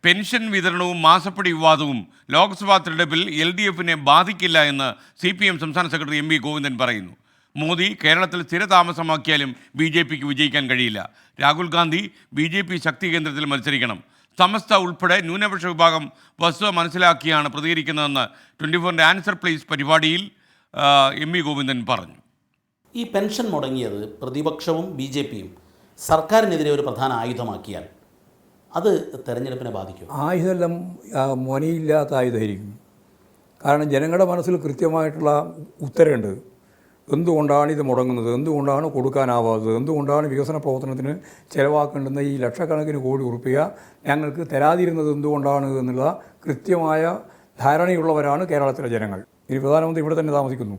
Pension വിതരണവും മാസപ്പടി വിവാദവും ലോക്സഭാ തെരഞ്ഞെടുപ്പിൽ LDFനെ ബാധിക്കില്ല എന്ന് CPM സംസ്ഥാന സെക്രട്ടറി MV ഗോവിന്ദൻ പറയുന്നു. മോദി കേരളത്തിൽ സ്ഥിരതാമസമാക്കിയാലും BJPക്ക് വിജയിക്കാൻ കഴിയില്ല. രാഹുൽ ഗാന്ധി BJP ശക്തി കേന്ദ്രത്തിൽ മത്സരിക്കണം. സമസ്ത ഉൾപ്പെടെ ന്യൂനപക്ഷ വിഭാഗം വസ്തുത മനസ്സിലാക്കിയാണ് പ്രതികരിക്കുന്നതെന്ന് 24 ആൻസർ പ്ലീസ് പരിപാടിയിൽ MV ഗോവിന്ദൻ പറഞ്ഞു. ഈ പെൻഷൻ മുടങ്ങിയത് പ്രതിപക്ഷവും BJPയും സർക്കാരിനെതിരെ ഒരു പ്രധാന ആയുധമാക്കിയാൽ അത് തെരഞ്ഞെടുപ്പിനെ ബാധിക്കും. ആയുധമെല്ലാം മൊനയില്ലാത്ത ആയുധമായിരിക്കും. കാരണം ജനങ്ങളുടെ മനസ്സിൽ കൃത്യമായിട്ടുള്ള ഉത്തരവുണ്ട്. എന്തുകൊണ്ടാണ് ഇത് മുടങ്ങുന്നത്, എന്തുകൊണ്ടാണ് കൊടുക്കാനാവാത്തത്, എന്തുകൊണ്ടാണ് വികസന പ്രവർത്തനത്തിന് ചിലവാക്കേണ്ടുന്ന ഈ ലക്ഷക്കണക്കിന് കോടി ഉറുപ്പിക ഞങ്ങൾക്ക് തരാതിരുന്നത് എന്തുകൊണ്ടാണ് എന്നുള്ള കൃത്യമായ ധാരണയുള്ളവരാണ് കേരളത്തിലെ ജനങ്ങൾ. ഇനി പ്രധാനമന്ത്രി ഇവിടെ തന്നെ താമസിക്കുന്നു,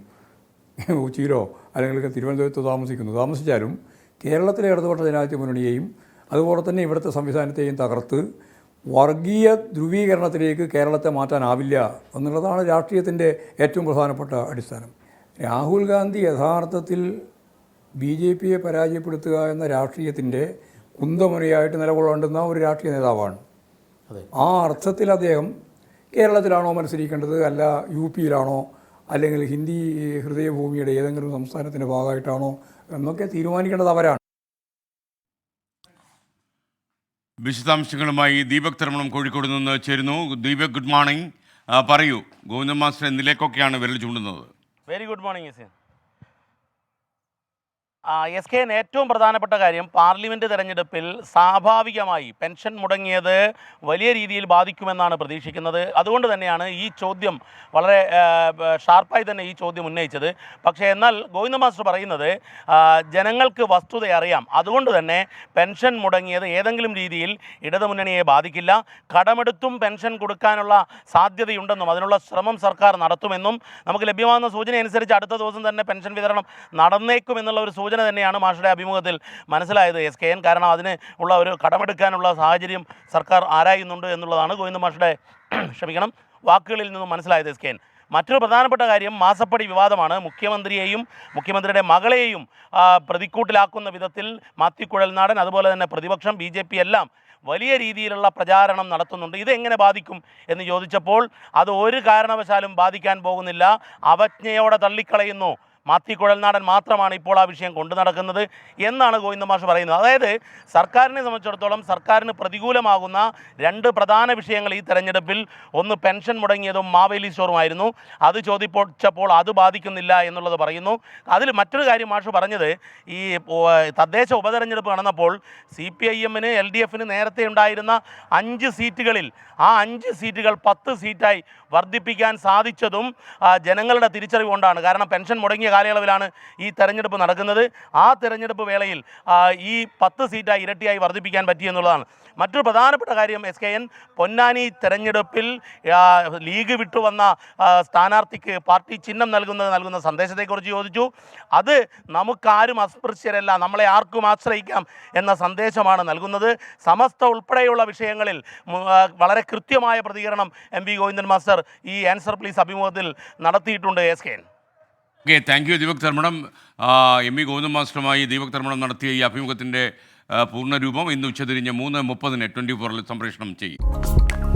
കൊച്ചിയിലോ അല്ലെങ്കിൽ തിരുവനന്തപുരത്തോ താമസിച്ചാലും കേരളത്തിലെ ഇടതുപക്ഷ ജനാധിപത്യ മുന്നണിയെയും അതുപോലെ തന്നെ ഇവിടുത്തെ സംവിധാനത്തെയും തകർത്ത് വർഗീയ ധ്രുവീകരണത്തിലേക്ക് കേരളത്തെ മാറ്റാനാവില്ല എന്നുള്ളതാണ് രാഷ്ട്രീയത്തിൻ്റെ ഏറ്റവും പ്രധാനപ്പെട്ട അടിസ്ഥാനം. രാഹുൽ ഗാന്ധി യഥാർത്ഥത്തിൽ BJPയെ പരാജയപ്പെടുത്തുക എന്ന രാഷ്ട്രീയത്തിൻ്റെ കുന്തമുനയായിട്ട് നിലകൊള്ളേണ്ടുന്ന ഒരു രാഷ്ട്രീയ നേതാവാണ്. ആ അർത്ഥത്തിൽ അദ്ദേഹം കേരളത്തിലാണോ മത്സരിക്കേണ്ടത്, അല്ല UPയിലാണോ, അല്ലെങ്കിൽ ഹിന്ദി ഹൃദയഭൂമിയുടെ ഏതെങ്കിലും സംസ്ഥാനത്തിൻ്റെ ഭാഗമായിട്ടാണോ എന്നൊക്കെ തീരുമാനിക്കേണ്ടത് അവരാണ്. വിശദാംശങ്ങളുമായി ദീപക് തർമണം കോഴിക്കോട് നിന്ന് ചേരുന്നു. Deepak, good morning. പറയൂ, ഗോവിന്ദൻ മാസ്റ്റർ എന്തിലേക്കൊക്കെയാണ് വിരൽ ചൂണ്ടുന്നത്? വെരി ഗുഡ് മോർണിംഗ് SKN ഏറ്റവും പ്രധാനപ്പെട്ട കാര്യം, പാർലമെൻറ്റ് തെരഞ്ഞെടുപ്പിൽ സ്വാഭാവികമായി പെൻഷൻ മുടങ്ങിയത് വലിയ രീതിയിൽ ബാധിക്കുമെന്നാണ് പ്രതീക്ഷിക്കുന്നത്. അതുകൊണ്ട് തന്നെയാണ് ഈ ചോദ്യം വളരെ ഷാർപ്പായി തന്നെ ഈ ചോദ്യം ഉന്നയിച്ചത്. പക്ഷേ എന്നാൽ ഗോവിന്ദ മാസ്റ്റർ പറയുന്നത് ജനങ്ങൾക്ക് വസ്തുത അറിയാം, അതുകൊണ്ട് തന്നെ പെൻഷൻ മുടങ്ങിയത് ഏതെങ്കിലും രീതിയിൽ ഇടതുമുന്നണിയെ ബാധിക്കില്ല. കടമെടുത്തും പെൻഷൻ കൊടുക്കാനുള്ള സാധ്യതയുണ്ടെന്നും അതിനുള്ള ശ്രമം സർക്കാർ നടത്തുമെന്നും നമുക്ക് ലഭ്യമാകുന്ന സൂചന അനുസരിച്ച് അടുത്ത ദിവസം തന്നെ പെൻഷൻ വിതരണം നടന്നേക്കുമെന്നുള്ള ഒരു സൂചന തന്നെയാണ് മാഷയുടെ അഭിമുഖത്തിൽ മനസ്സിലായത് SKN. കാരണം അതിന് ഉള്ള ഒരു കടമെടുക്കാനുള്ള സാഹചര്യം സർക്കാർ ആരായുന്നുണ്ട് എന്നുള്ളതാണ് ഗോവിന്ദ മാഷയുടെ വാക്കുകളിൽ നിന്നും മനസ്സിലായത് SKN. മറ്റൊരു പ്രധാനപ്പെട്ട കാര്യം മാസപ്പടി വിവാദമാണ്. മുഖ്യമന്ത്രിയെയും മുഖ്യമന്ത്രിയുടെ മകളെയും പ്രതിക്കൂട്ടിലാക്കുന്ന വിധത്തിൽ മാത്യു കുഴൽനാടൻ, അതുപോലെ തന്നെ പ്രതിപക്ഷം BJP എല്ലാം വലിയ രീതിയിലുള്ള പ്രചാരണം നടത്തുന്നുണ്ട്. ഇതെങ്ങനെ ബാധിക്കും എന്ന് ചോദിച്ചപ്പോൾ അത് ഒരു കാരണവശാലും ബാധിക്കാൻ പോകുന്നില്ല, അവജ്ഞയോടെ തള്ളിക്കളയുന്നു. മാത്യു കുഴൽനാടൻ മാത്രമാണ് ഇപ്പോൾ ആ വിഷയം കൊണ്ടു നടക്കുന്നത് എന്നാണ് ഗോവിന്ദ മാഷ് പറയുന്നത്. അതായത് സർക്കാരിനെ സംബന്ധിച്ചിടത്തോളം സർക്കാരിന് പ്രതികൂലമാകുന്ന രണ്ട് പ്രധാന വിഷയങ്ങൾ ഈ തെരഞ്ഞെടുപ്പിൽ, ഒന്ന് പെൻഷൻ മുടങ്ങിയതും മാവേലി സ്റ്റോറുമായിരുന്നു. അത് ചോദിച്ചപ്പോൾ അത് ബാധിക്കുന്നില്ല എന്നുള്ളത് പറയുന്നു. അതിൽ മറ്റൊരു കാര്യം മാഷ് പറഞ്ഞത്, ഈ തദ്ദേശ ഉപതെരഞ്ഞെടുപ്പ് നടന്നപ്പോൾ CPIMന് LDFന് നേരത്തെ ഉണ്ടായിരുന്ന 5 സീറ്റുകളിൽ ആ 5 സീറ്റുകൾ 10 സീറ്റായി വർദ്ധിപ്പിക്കാൻ സാധിച്ചതും ജനങ്ങളുടെ തിരിച്ചറിവ് കൊണ്ടാണ്. കാരണം പെൻഷൻ മുടങ്ങിയ കാലയളവിലാണ് ഈ തെരഞ്ഞെടുപ്പ് നടക്കുന്നത്. ആ തെരഞ്ഞെടുപ്പ് വേളയിൽ ഈ 10 സീറ്റായി ഇരട്ടിയായി വർദ്ധിപ്പിക്കാൻ പറ്റിയെന്നുള്ളതാണ്. മറ്റൊരു പ്രധാനപ്പെട്ട കാര്യം SKN പൊന്നാനി തെരഞ്ഞെടുപ്പിൽ ലീഗ് വിട്ടുവന്ന സ്ഥാനാർത്ഥിക്ക് പാർട്ടി ചിഹ്നം നൽകുന്ന സന്ദേശത്തെക്കുറിച്ച് ചോദിച്ചു. അത് നമുക്കാരും അസ്പൃശ്യരല്ല, നമ്മളെ ആർക്കും ആശ്രയിക്കാം എന്ന സന്ദേശമാണ് നൽകുന്നത്. സമസ്ത ഉൾപ്പെടെയുള്ള വിഷയങ്ങളിൽ വളരെ കൃത്യമായ പ്രതികരണം MV ഗോവിന്ദൻ മാസ്റ്റർ ഈ ആൻസർ പ്ലീസ് അഭിമുഖത്തിൽ നടത്തിയിട്ടുണ്ട് SKN. Okay, thank you Deepak Tharmanam. MV Govindan മാസ്റ്ററുമായി ദീപക് തർമണം നടത്തിയ ഈ അഭിമുഖത്തിൻ്റെ പൂർണ്ണരൂപം ഇന്ന് ഉച്ചതിരിഞ്ഞ് 3:30 24 സംപ്രേഷണം ചെയ്യും.